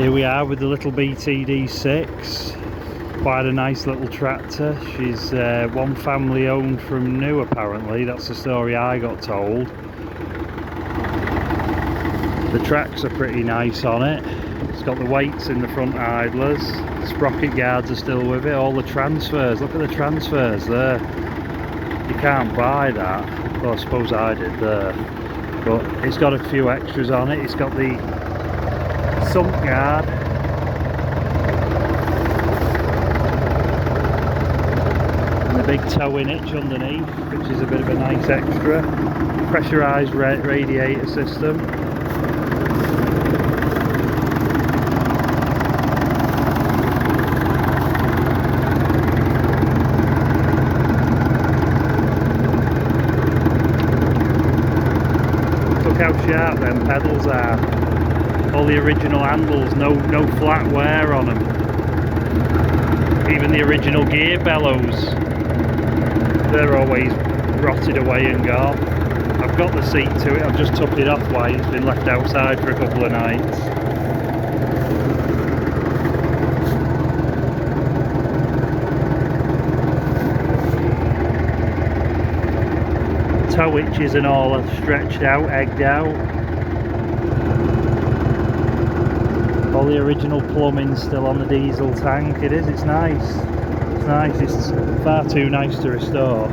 Here we are with the little BTD6. Quite a nice little tractor. She's one family owned from new, apparently. That's the story I got told. The tracks are pretty nice on it. It's got the weights in the front idlers. The sprocket guards are still with it. All the transfers. Look at the transfers there. You can't buy that. Well, I suppose I did there. But it's got a few extras on it. It's got the sump guard. And the big towing hitch underneath, which is a bit of a nice extra. Pressurised radiator system. Look how sharp them pedals are. All the original handles, no flat wear on them. Even the original gear bellows, they're always rotted away and gone. I've got the seat to it, I've just took it off while it's been left outside for a couple of nights. Tow hitches and all are stretched out, egged out. All the original plumbing still on the diesel tank. It is, it's nice. It's nice, it's far too nice to restore.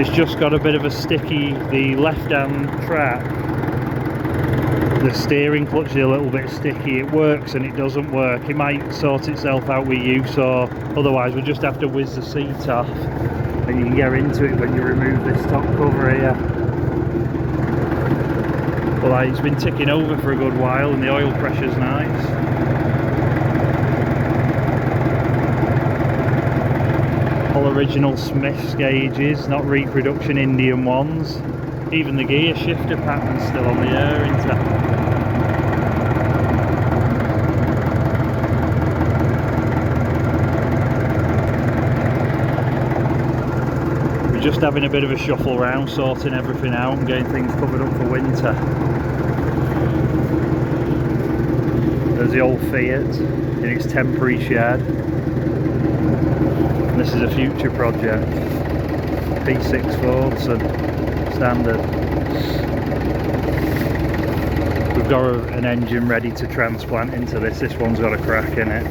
It's just got a bit of a sticky, the left hand track. The steering clutch is a little bit sticky. It works and it doesn't work. It might sort itself out with use, or otherwise we'll just have to whiz the seat off. And you can get into it when you remove this top cover here. Well, it's been ticking over for a good while and the oil pressure's nice. All original Smith's gauges, not reproduction Indian ones. Even the gear shifter pattern's still on the air intact. We're just having a bit of a shuffle round, sorting everything out and getting things covered up for winter. There's the old Fiat in its temporary shed. And this is a future project. P6 Fords and standard. We've got an engine ready to transplant into this. This one's got a crack in it.